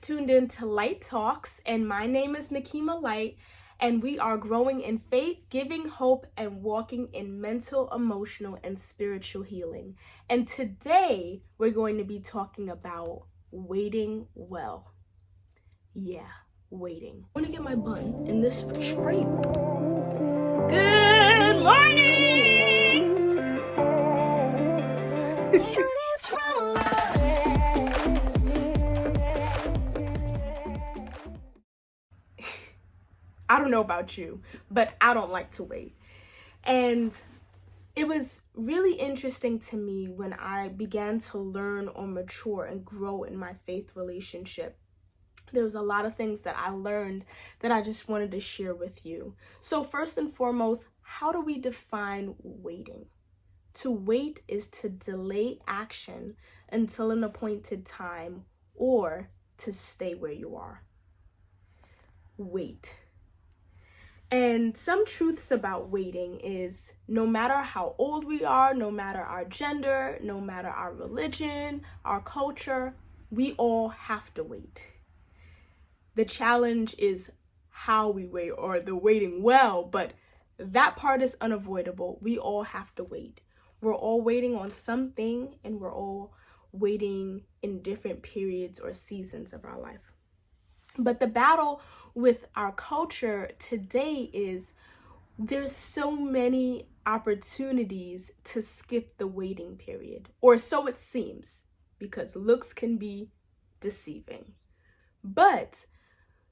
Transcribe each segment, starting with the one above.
just tuned in to LYTE Talks, and my name is Nickeema Lyte, and we are growing in faith, giving hope, and walking in mental, emotional, and spiritual healing. And today, we're going to be talking about waiting well. Yeah, waiting. I want to get my bun in this frame. Good morning! I don't know about you, but I don't like to wait. And it was really interesting to me when I began to learn or mature and grow in my faith relationship. There was a lot of things that I learned that I just wanted to share with you. So first and foremost, how do we define waiting? To wait is to delay action until an appointed time or to stay where you are. Wait. And some truths about waiting is no matter how old we are, no matter our gender, no matter our religion, our culture, we all have to wait. The challenge is how we wait or the waiting well, but that part is unavoidable. We all have to wait. We're all waiting on something, and we're all waiting in different periods or seasons of our life. But the battle with our culture today is there's so many opportunities to skip the waiting period, or so it seems, because looks can be deceiving. But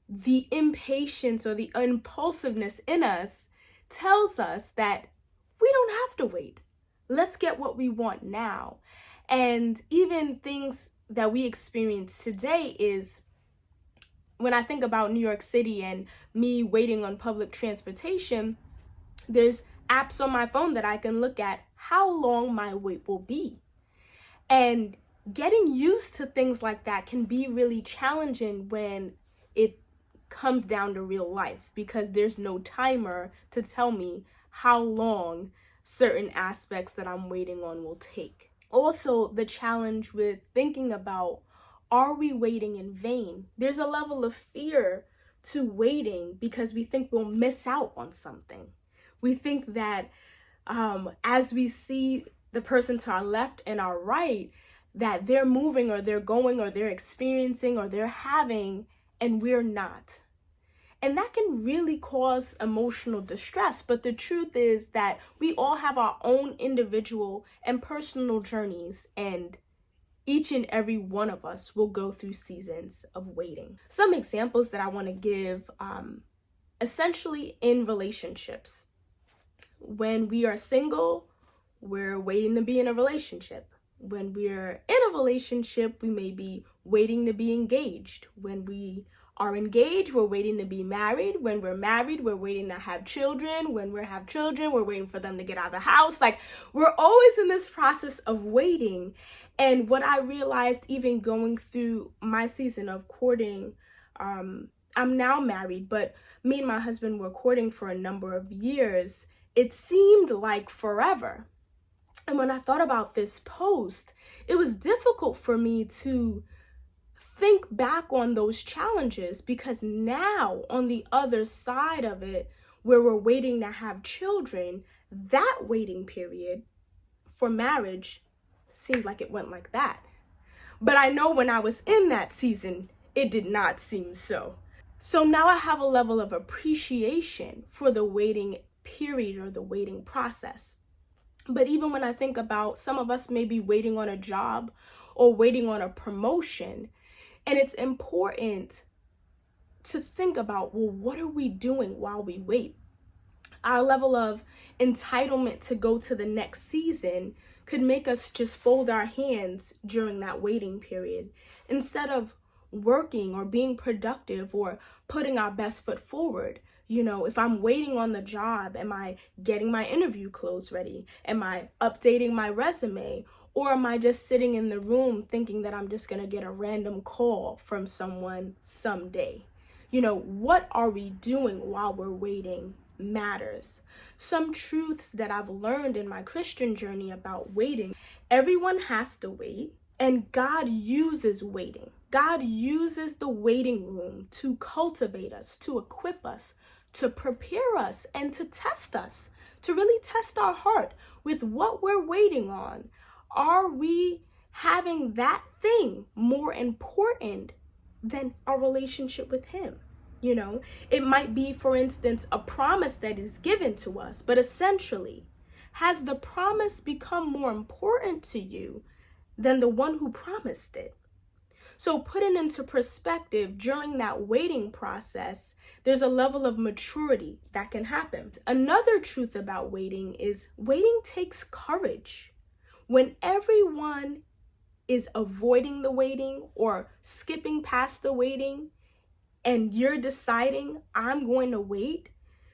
the impatience or the impulsiveness in us tells us that we don't have to wait. Let's get what we want now. And even things that we experience today is when I think about New York City and me waiting on public transportation, there's apps on my phone that I can look at how long my wait will be. And getting used to things like that can be really challenging when it comes down to real life, because there's no timer to tell me how long certain aspects that I'm waiting on will take. Also, the challenge with thinking about, are we waiting in vain? There's a level of fear to waiting because we think we'll miss out on something. We think that as we see the person to our left and our right, that they're moving or they're going or they're experiencing or they're having, and we're not. And that can really cause emotional distress. But the truth is that we all have our own individual and personal journeys, and each and every one of us will go through seasons of waiting. Some examples that I want to give, essentially in relationships. When we are single, we're waiting to be in a relationship. When we're in a relationship, we may be waiting to be engaged. When we are engaged, we're waiting to be married. When we're married, we're waiting to have children. When we have children, we're waiting for them to get out of the house. Like, we're always in this process of waiting. And what I realized, even going through my season of courting, I'm now married, but me and my husband were courting for a number of years. It seemed like forever. And when I thought about this post, it was difficult for me to think back on those challenges, because now on the other side of it, where we're waiting to have children, that waiting period for marriage seemed like it went like that. But I know when I was in that season, it did not seem so. So now I have a level of appreciation for the waiting period or the waiting process. But even when I think about some of us may be waiting on a job or waiting on a promotion, and it's important to think about, well, what are we doing while we wait? Our level of entitlement to go to the next season could make us just fold our hands during that waiting period, instead of working or being productive or putting our best foot forward. You know, if I'm waiting on the job, am I getting my interview clothes ready? Am I updating my resume? Or am I just sitting in the room thinking that I'm just going to get a random call from someone someday? You know, what are we doing while we're waiting matters. Some truths that I've learned in my Christian journey about waiting: everyone has to wait, and God uses waiting. God uses the waiting room to cultivate us, to equip us, to prepare us, and to test us, to really test our heart with what we're waiting on. Are we having that thing more important than our relationship with Him? You know, it might be, for instance, a promise that is given to us, but essentially, has the promise become more important to you than the one who promised it? So putting into perspective, during that waiting process, there's a level of maturity that can happen. Another truth about waiting is waiting takes courage. When everyone is avoiding the waiting or skipping past the waiting, and you're deciding, I'm going to wait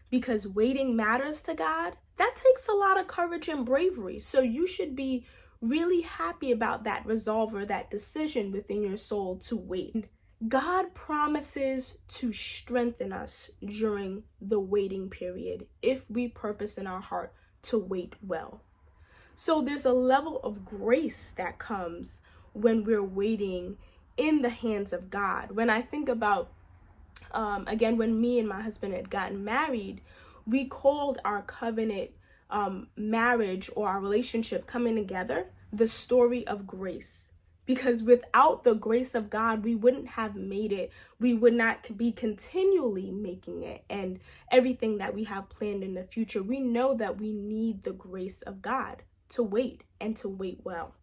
because waiting matters to God, that takes a lot of courage and bravery. So you should be really happy about that resolve or that decision within your soul to wait. God promises to strengthen us during the waiting period if we purpose in our heart to wait well. So there's a level of grace that comes when we're waiting in the hands of God. When I think about, again, when me and my husband had gotten married, we called our covenant marriage or our relationship coming together the story of grace, because without the grace of God, we wouldn't have made it. We would not be continually making it, and everything that we have planned in the future. We know that we need the grace of God to wait and to wait well.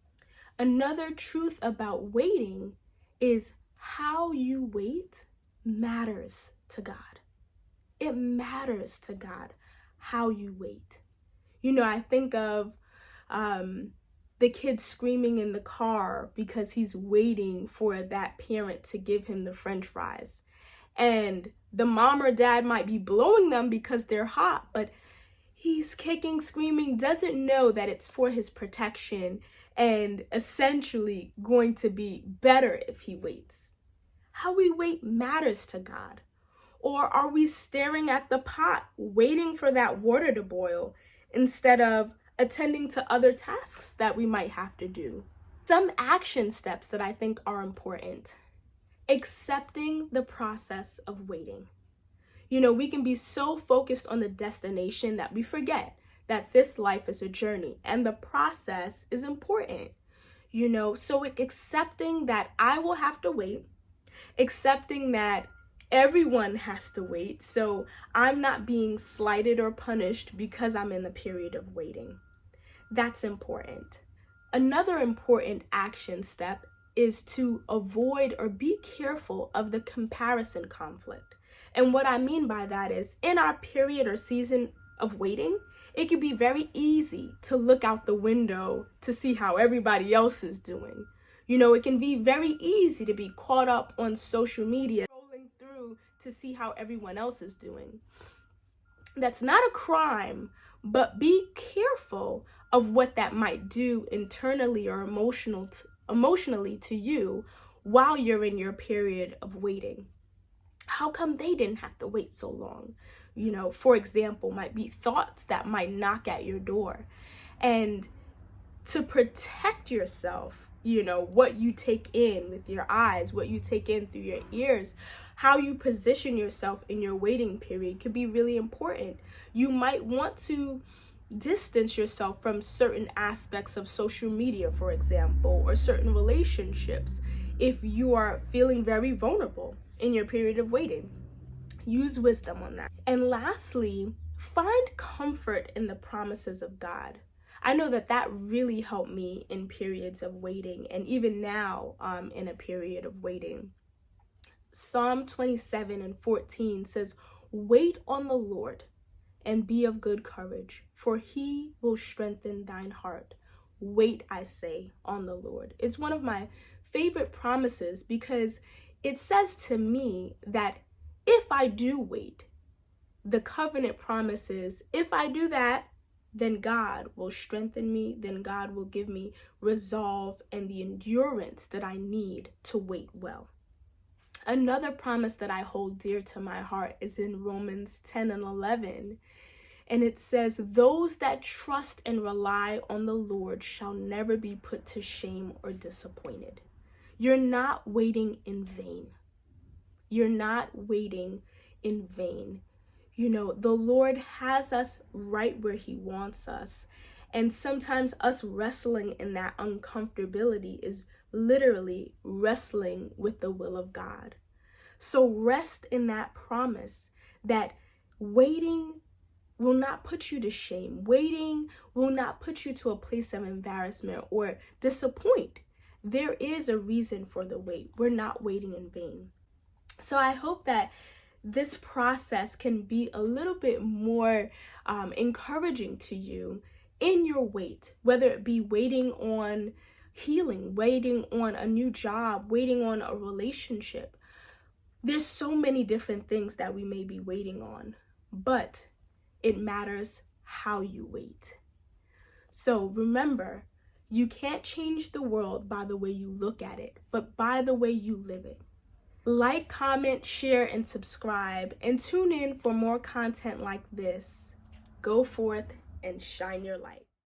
Another truth about waiting is how you wait matters to God. It matters to God how you wait. You know, I think of the kid screaming in the car because he's waiting for that parent to give him the French fries. And the mom or dad might be blowing them because they're hot, but he's kicking, screaming, doesn't know that it's for his protection and essentially going to be better if he waits. How we wait matters to God. Or are we staring at the pot, waiting for that water to boil instead of attending to other tasks that we might have to do? Some action steps that I think are important. Accepting the process of waiting. You know, we can be so focused on the destination that we forget that this life is a journey and the process is important. You know, so accepting that I will have to wait, accepting that everyone has to wait, so I'm not being slighted or punished because I'm in the period of waiting. That's important. Another important action step is to avoid or be careful of the comparison conflict. And what I mean by that is, in our period or season of waiting, it can be very easy to look out the window to see how everybody else is doing. You know, it can be very easy to be caught up on social media, scrolling through to see how everyone else is doing. That's not a crime, but be careful of what that might do internally or emotionally to you while you're in your period of waiting. How come they didn't have to wait so long? You know, for example, might be thoughts that might knock at your door. And to protect yourself, you know, what you take in with your eyes, what you take in through your ears, how you position yourself in your waiting period could be really important. You might want to distance yourself from certain aspects of social media, for example, or certain relationships if you are feeling very vulnerable in your period of waiting. Use wisdom on that. And lastly, find comfort in the promises of God. I know that really helped me in periods of waiting, and even now in a period of waiting. Psalm 27:14 says, "Wait on the Lord and be of good courage, for he will strengthen thine heart. Wait, I say, on the Lord." It's one of my favorite promises because it says to me that if I do wait, the covenant promises, if I do that, then God will strengthen me, then God will give me resolve and the endurance that I need to wait well. Another promise that I hold dear to my heart is in Romans 10:11. And it says, "Those that trust and rely on the Lord shall never be put to shame or disappointed." You're not waiting in vain. You're not waiting in vain. You know, the Lord has us right where He wants us. And sometimes us wrestling in that uncomfortability is literally wrestling with the will of God. So rest in that promise that waiting will not put you to shame. Waiting will not put you to a place of embarrassment or disappoint. There is a reason for the wait. We're not waiting in vain. So I hope that this process can be a little bit more encouraging to you in your wait, whether it be waiting on healing, waiting on a new job, waiting on a relationship. There's so many different things that we may be waiting on, but it matters how you wait. So remember, you can't change the world by the way you look at it, but by the way you live it. Like, comment, share, and subscribe, and tune in for more content like this. Go forth and shine your light.